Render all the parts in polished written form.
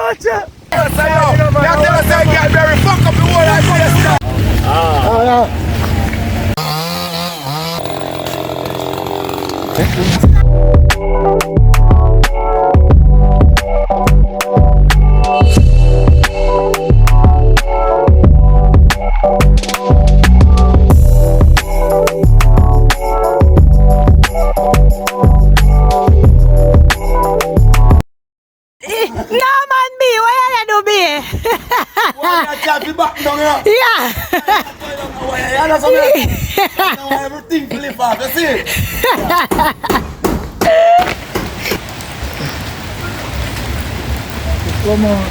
Watch out! Tell us I get Beryl, fuck up the whole idea. Yeah. Everything flip off, you see? Come on.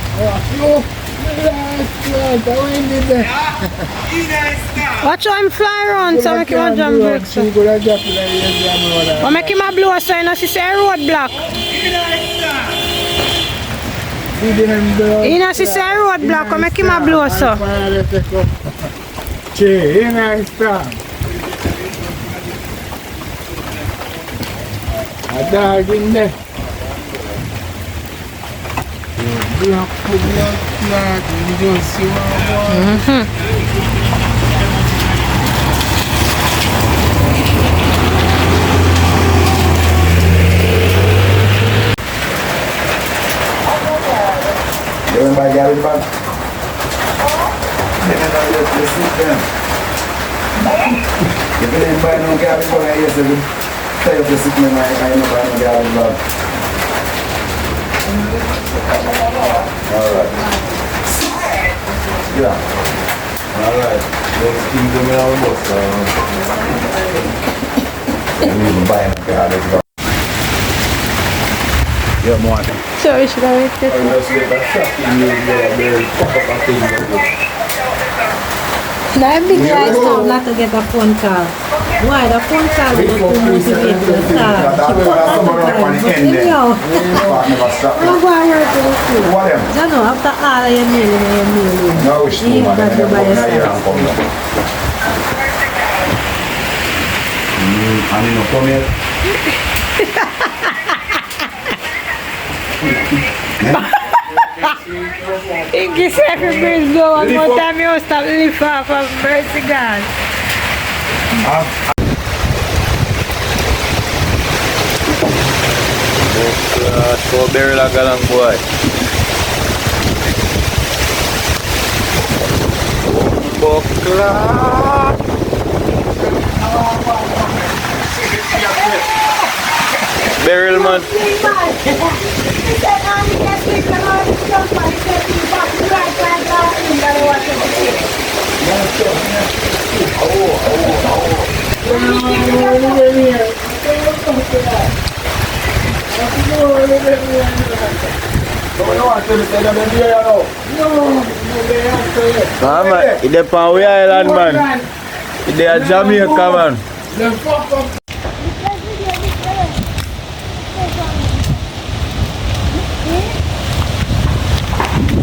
Watch how him fly around so make him a jump break. Or make him a blow so you know see a road block. You know see a road block or make him a blow so. Che, nice time. A dog in there. Black, you don't see what Everybody got it back. You sit them. If you didn't buy no garbage bag, I used to tell you to sit them like I didn't buy no garbage bag. Alright. Yeah. Alright. Let's keep them in our bus. I didn't even buy no garbage bag. Yeah, more. So we should have it. That big guy stop not to get a phone call. Why? The phone call is to motivate the staff. Anyhow, I'm going to work with you. You know, after all your mailing, No, it's too much. got to buy a stuff. I need no come here. He gets every bird blow one more time you stop lift off of mercy God. So Beryl ka lang boy. Bokla. Beryl man. Mama, ide pa we island man. Ide a Jamaica man.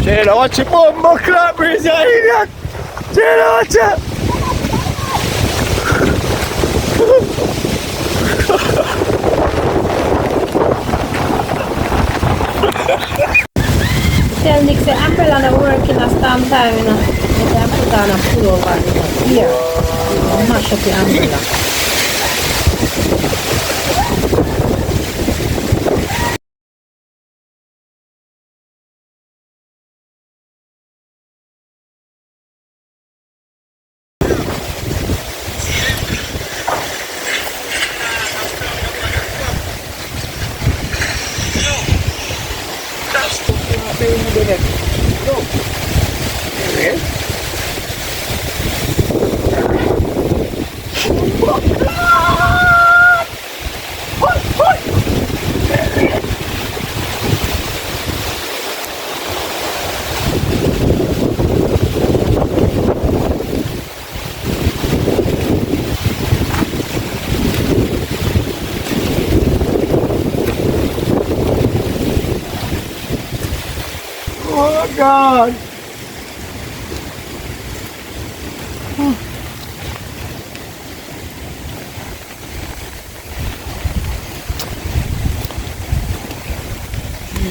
Cheira, watch it, bomba clappers, you idiot! Cheira, watch it! Tell Nick say umbrella not work in a storm time, you know. They can put on a pullover, you know. Here, mash up the umbrella. Oh God!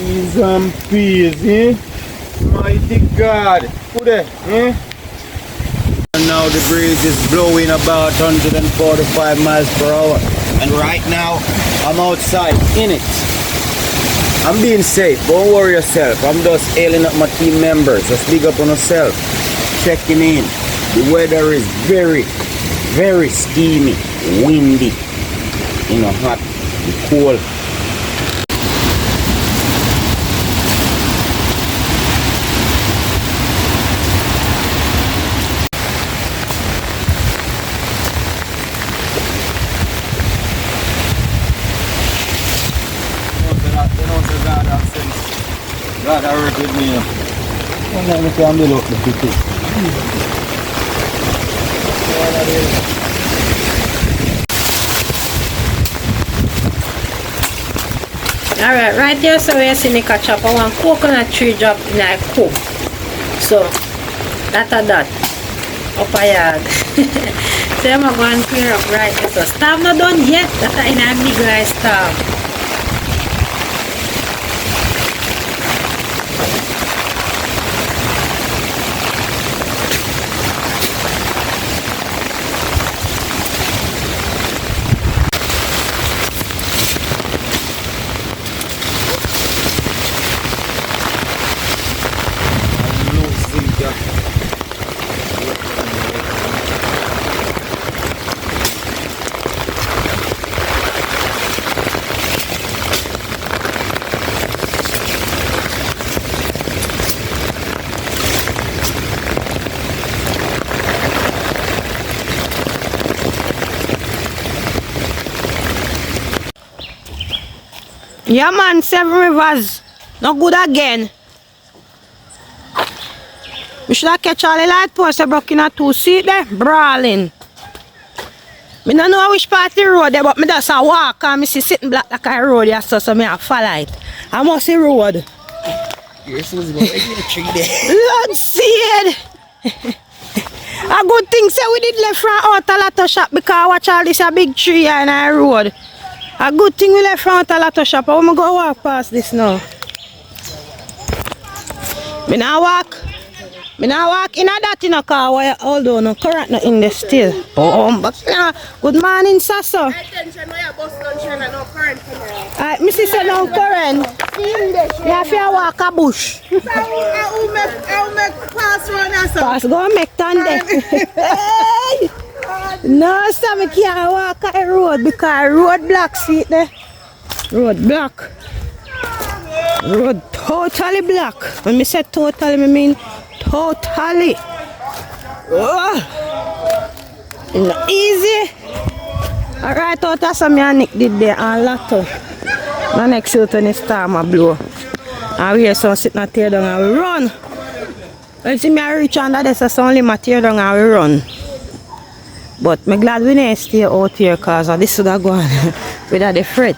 Peas and peas, eh? Mighty God. Put it, eh? And now the breeze is blowing about 145 miles per hour. And right now, I'm outside in it. I'm being safe. Don't worry yourself. I'm just hailing up my team members. Just big up on yourself. Checking in. The weather is very, very steamy, windy, hot, cold. God, I work with me. Don't let me come build up the people. Alright, right there, so we see me catch up one coconut tree drop in a cook. So, that up a yard. So, I'm going to clear up right there. So, starve not done yet. That's in a big rice starve. Yeah man, 7 Rivers. Not good again. We should have catch all the light posts broken at 2 seat there, brawling. I don't know which part of the road there, but I just walk and I see sitting black like a road here, so I have follow it. I must see road. You're supposed to go right in the tree there. Lord see it. A good thing say we did left from out a lot of shop because watch all this a big tree here in our road. A good thing we left from out a lot of shop. I'm going to go walk past this now. I now walk in that in a car where although no current not in there still. But good morning, Sasso. Missy said no current. You have to walk a bush. Pass, go and make turn there. No, so I can't walk a road because road block, see it there. Road block. Road totally block. When I say totally, I mean totally. Oh, it's not easy. Alright, that's what me and Nick did there and Lotto. The next shoot when the storm a blow. And we hear some sitting and tear down and we run. When you see me reach under this, so only my tear down and we run. But I'm glad we didn't stay out here because this would have gone without the fret.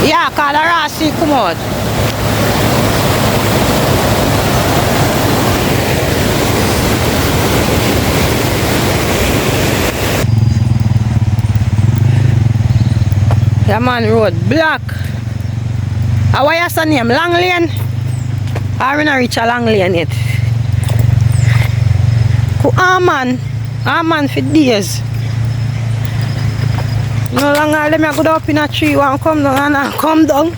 Yeah, because the Rossi come out. Yeah man, road black. How are your name? Long Lane? I haven't reached a Long Lane yet. Man for days. No longer let me go up in a tree and come down and come down.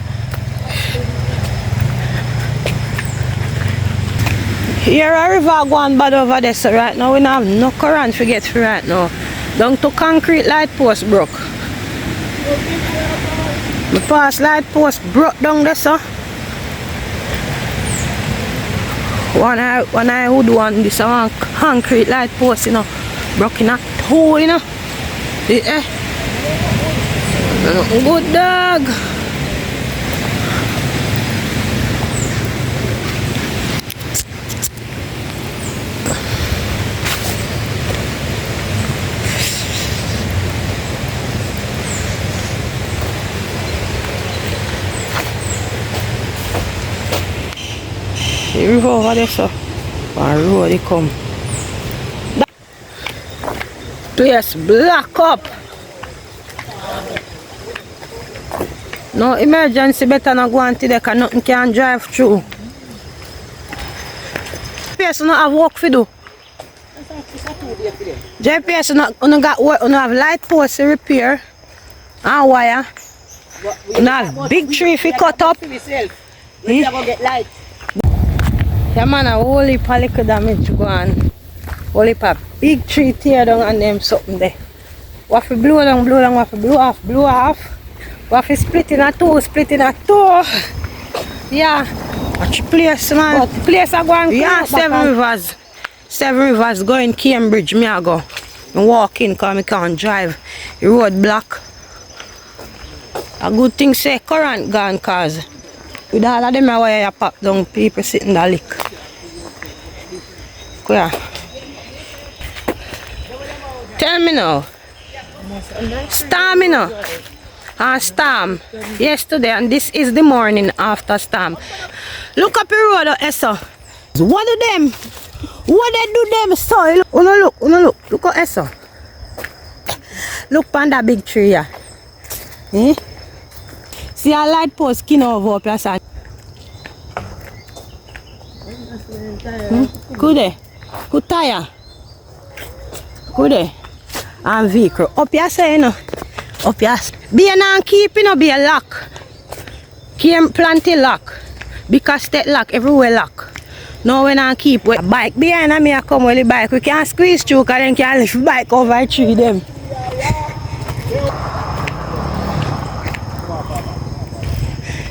Here a river going bad over there, so right now we don't have no current to get through right now. Down to concrete light post broke. The past light post broke down there, so. One I would want this one concrete light post, you know, broke in a two, you know. Yeah. Good dog. The river over there, so one road they come. That place block up. No emergency, better not go on today because nothing can drive through. GPS not have work to do. GPS not got work, not have light post to repair and wire. Not have big tree to cut up. Yeah man, a whole heap of little damage go on. Whole heap of big tree tear down and them something there. What if blow down, what if blow off. What if split in a two. Yeah. Watch the place, man. But the place I go and yeah, Seven Rivers going Cambridge, me I go. I walk in because I can't drive. The road block. A good thing say current gone cause with all of them where you pop down, people sitting in the lick. Yeah. Tell me now. Storm, you know. Storm. Yesterday, and this is the morning after storm. Look up the road, Essa. What do them? What they do them soil? Look. Look at Essa. Look on that big tree here. Eh? See a light post skin over up here, son. Good. Good tire. Good. And vehicle. Up here, say, you know. Up here. Be a non-keep, you know, be a lock. Keep plenty lock. Because state lock, everywhere lock. No, we don't keep with bike. Behind me, I come with the bike. We can't squeeze through because then can't lift the bike over the tree them.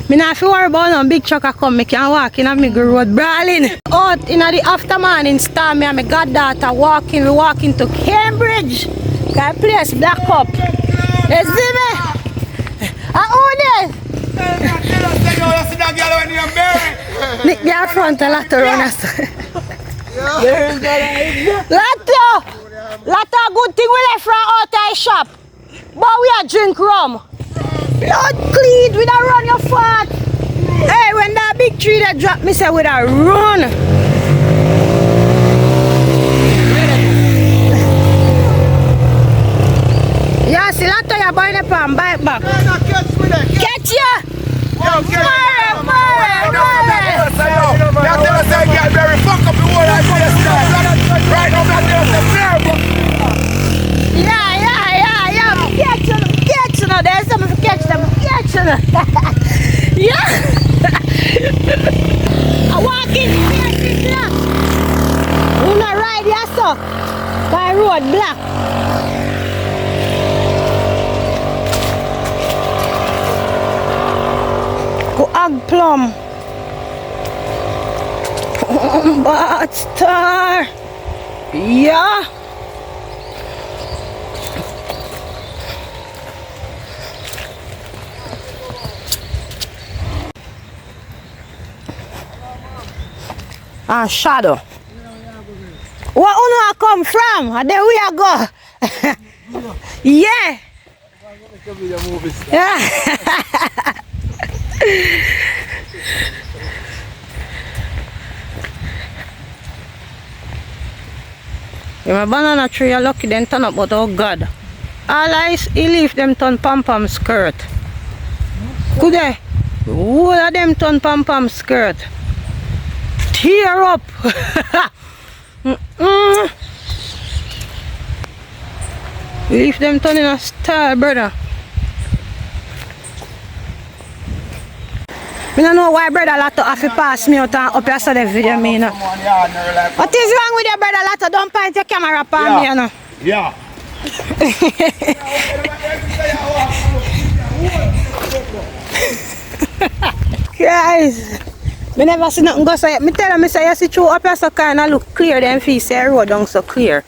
Me not feel worry about no big truck come. Me can walk in a big road brawling. Out in the after morning storm, me and my goddaughter walking. We walking to Cambridge. That place black up. You see me? Who there? Nick there front a lot of runners. Lot of good thing we left from out the shop. But we are drink rum. Blood clean, we don't run your fat. Hey, when that big tree that drop, me say we don't run. Yeah, see that you buying up and bike back. Catch ya! Beryl, fuck up the whole right Yeah. Catch you now. There's something to catch them. Catch you now. Yeah. I walk in here. We not ride here, so. By road black. Go Ag Plum. Bad star. Yeah. Shadow. Where you come from? And there we go. Yeah. Yeah. If my banana tree are lucky, then turn up, but oh God. All eyes, he leave them turn pom-pom skirt. Could they? All of them turn pom-pom skirt. Tear up. Leave them turn in a style, brother. I don't know why brother Lotto have to pass me out and up yesterday video me, you know. What is wrong with your brother Lotto? Don't point your camera upon me, you know. Yeah. Guys, I never see nothing go so yet. I tell him, say, you see through up here so kind of look clear, then feel say road down so clear.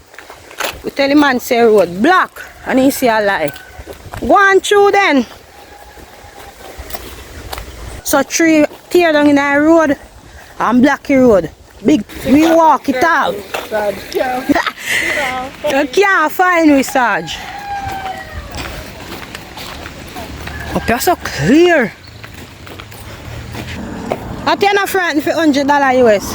We tell the man say road black and he see a lie. Go on through then. So tree tear down in our road and block the road. Big, we walk it out. You can't find we, Sarge. Up here so clear. What you not frightened for $100 US?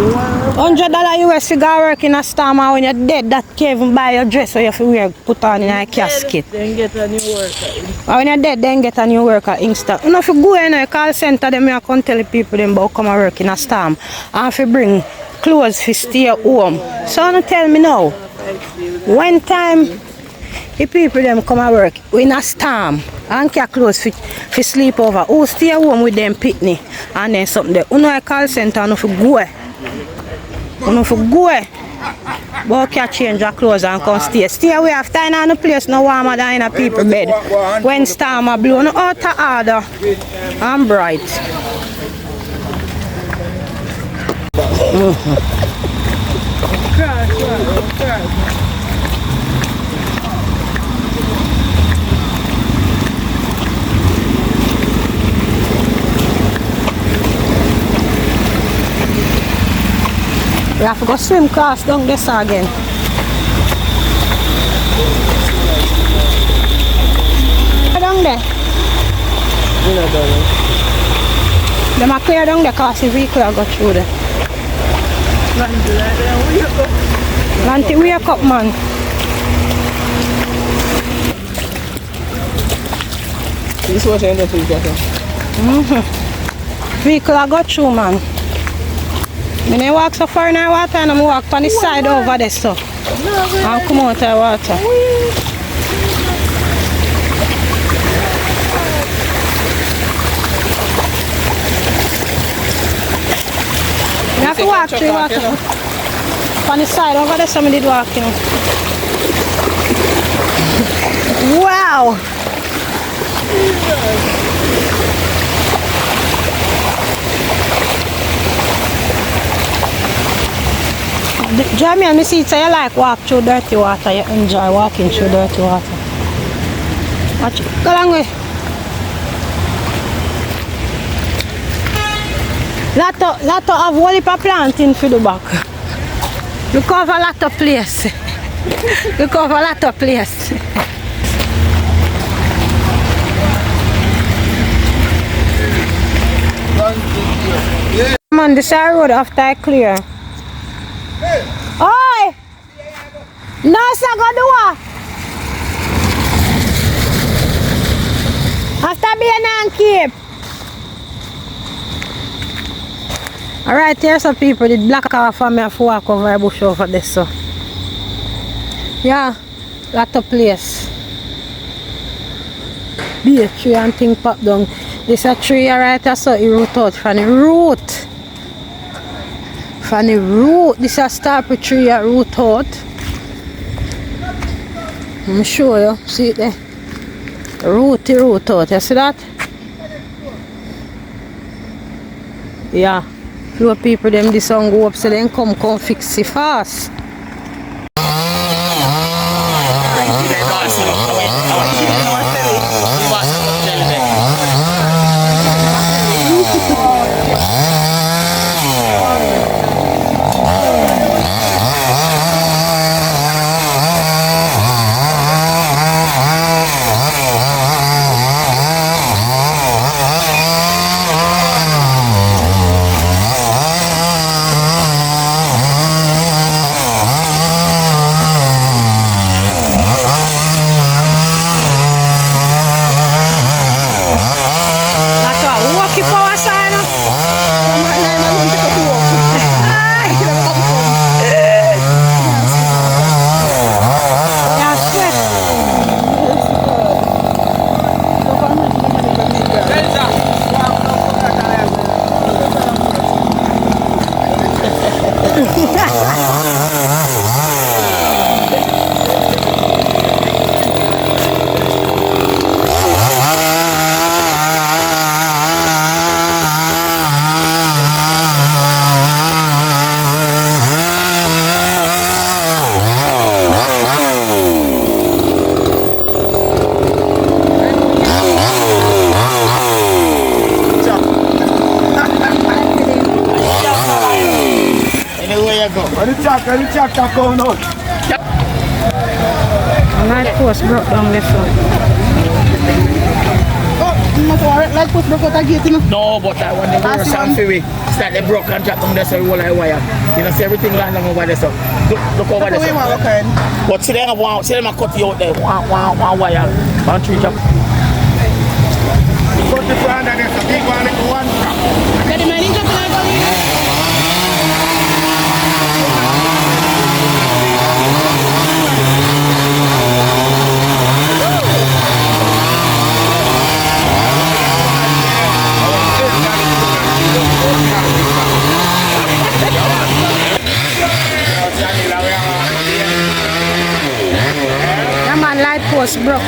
$100 US you go work in a storm and when you're dead that can't even buy your dress so you have to wear, put on in a casket. Then get a new worker. And when you're dead then get a new worker instant. You know if you go in a call center them you can tell the people them about come and work in a storm and if you bring clothes to stay home. So you tell me now, when time the people them come and work in a storm and carry clothes for sleep over, who stay home with them pitney and then something there. You know a call center and if you go. You know if you go. But you can change your clothes and come stay. Stay away after in a place no warmer than in a people bed. When storm are blown out of order and bright. We have to go swim across down this again. Down there. They might clear down there because the vehicle will go through there. Lanty, wake up, man. This was the end of the Vehicle will go through, man. I don't walk so far in the water and I walk on the side over there so. And come out of the water. You have to walk through the water. On the side over there somebody did walk, you know. Wow! Jamie and me see so you like walk through dirty water, you enjoy walking through dirty water. Watch it. Go along way. Lot of whole heap of planting for the back. You cover a lot of place. You cover a lot of place. Man, this is a road after I clear. Oi! No, sir, go do what? After being and keep. Alright, here's some people did block off for me and walk over a bush over this. So. Yeah, lot of place. Be a tree and thing pop down. This a tree right so it root out from the root. From the root, this is a starper tree that root out. I'm show you, see it there? Root out, you see that? Yeah, few people them this one go up so then come fix it fast. When the tractor come out. Light post broke down left one. Like put broke out a gate, you know. No, but I want the worst and for we start the broke and drop down there so we will like wire. You know, see everything lying down over there so. Look over there. But see them a cut you out there. One wire. One tree drop. Put the front and there's a big one into one trap. Yeah man, light post broke.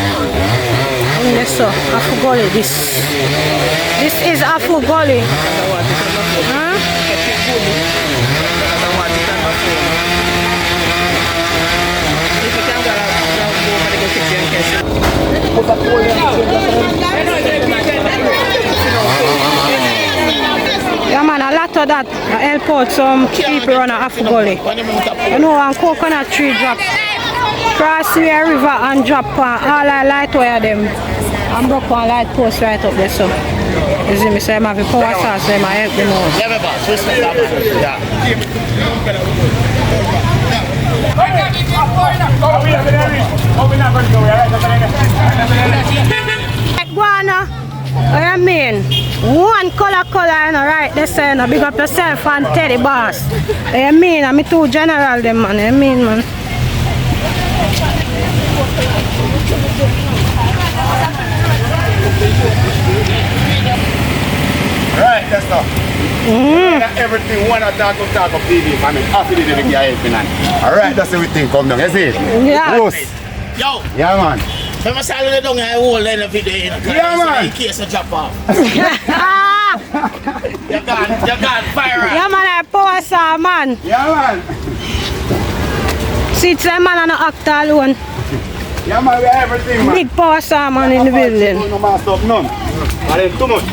In the so, Afu Gully this. This is Afu Gully. Huh? Yeah man, a lot of that help out some people on Afu Gully. You know, one coconut tree drop cross the river and drop all the light wire them and broke one light post right up there. So you see me say I have a power source so I help them out. Yeah, boss. Respect that man. Like guana, what I mean? One color, you know, right? They say, no, big up yourself and Teddy Boss. I mean, I'm too general them man, I mean man. Right, that's all. Everything one talk of TV, I mean, after the day, I help man. Alright, that's everything come down, you see? Yeah. Gross. Yo, Yeah, man. when I saw you down here, I hold in the video. Yeah, man. In case I drop off. You got fire. Yeah man, I power saw man. Yeah, man. See, it's a man and an actor alone. Yeah, man, we have everything, man. Big power saw man in the building. No man stop none. And then too much.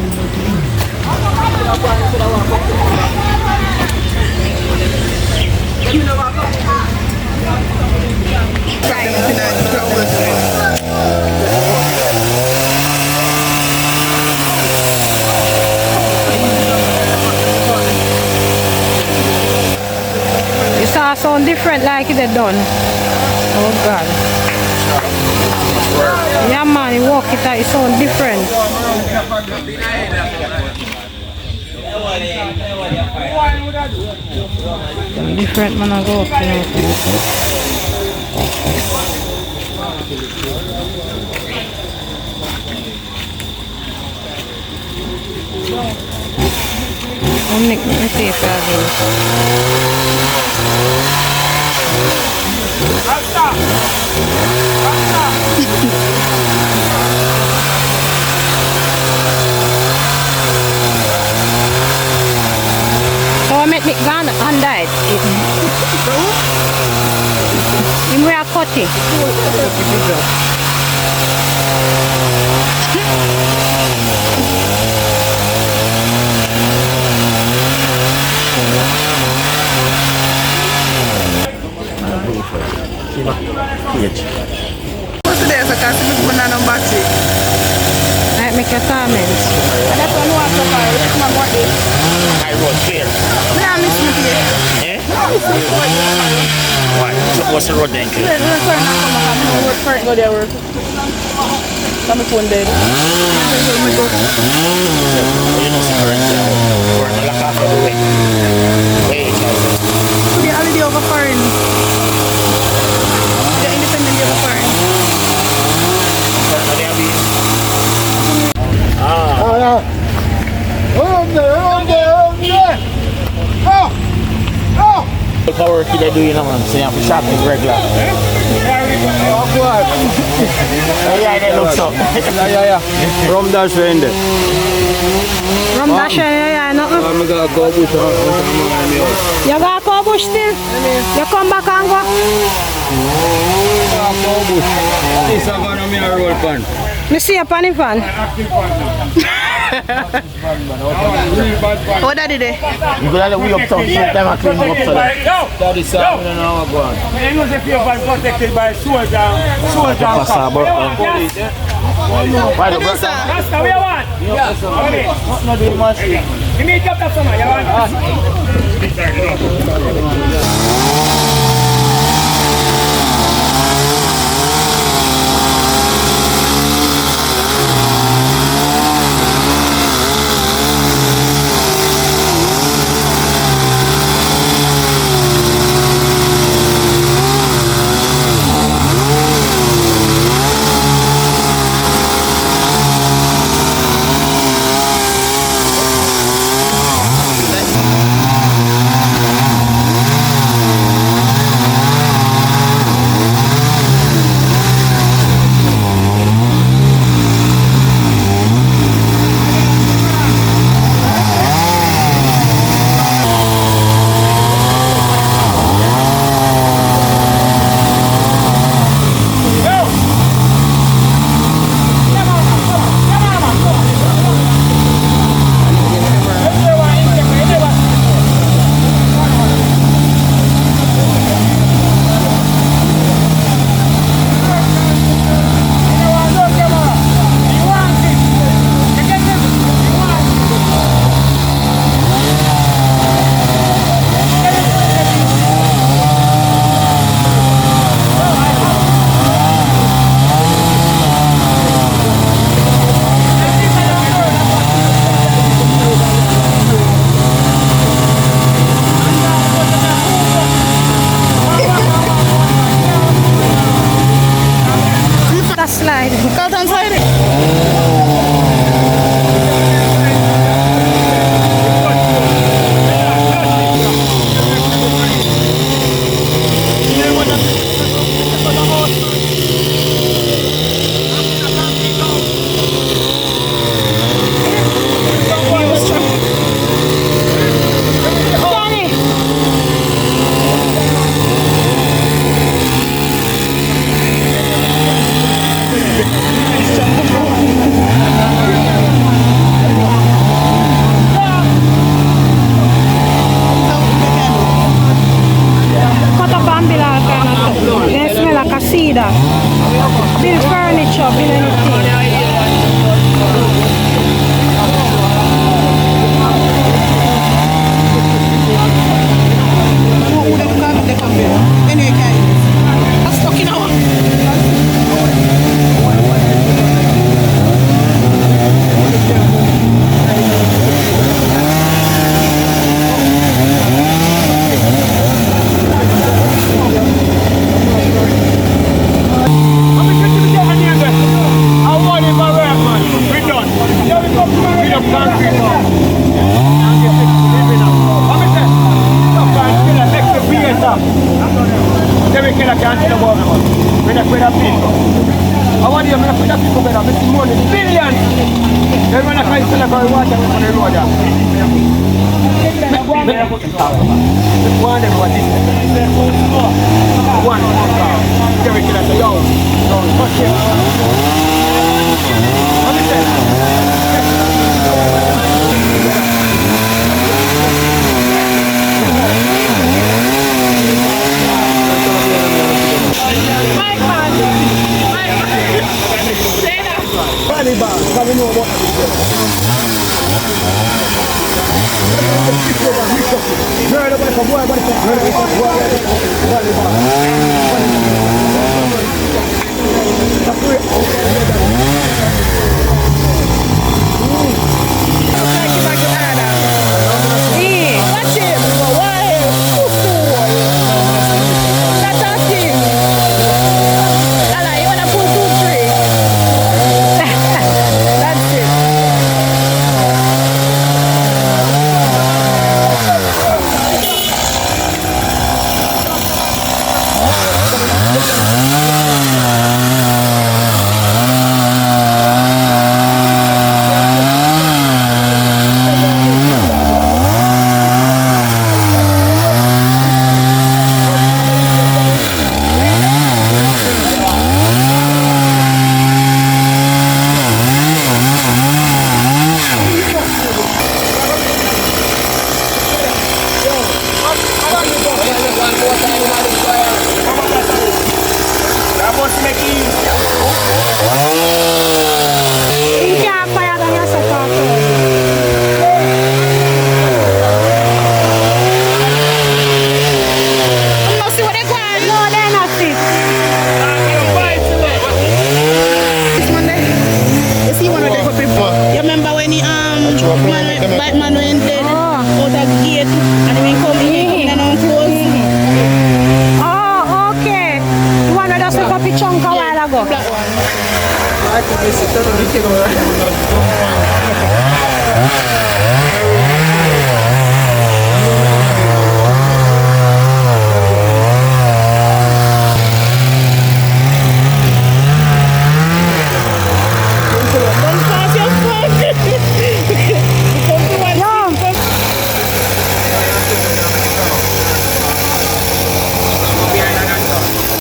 You saw sound different like it had done. Oh God. Yeah man, you walk it out, it sound different. Different man I go up, you know. I'll make me see if I so I make me gun and died. Him we are cutting. What's the day? So can see me banana battery. I make your comments. And that's one water car. It's my body. I road clear. Yeah, I miss me here. Eh? Why? What's the road then? Let's turn and come back. I'm going to work. Go there work. My phone dead. You know, some current work on the car for the way. Wait, The holiday over foreign. The independent day over foreign. Power kid I do, you know, man. So you have to shopping regular. Yeah, that looks up. Yeah. From that end. From that yeah, no. I'm gonna go bush on. You gotta go bush still? You come back and go? Go bush. This is gonna be a roll pan. Me see a panny fan. What that did they? You go to way up town, time I clean up so that. Daddy said, I don't know what going. You know if you're protected by soldier police. Why the brother? That's what we want. Not doing much. You need to have someone. You want. Slide. Cut and slide it. Cut up and build all kind of stuff. They smell like a cedar. Build furniture, build anything. Black one. I think this is totally killer.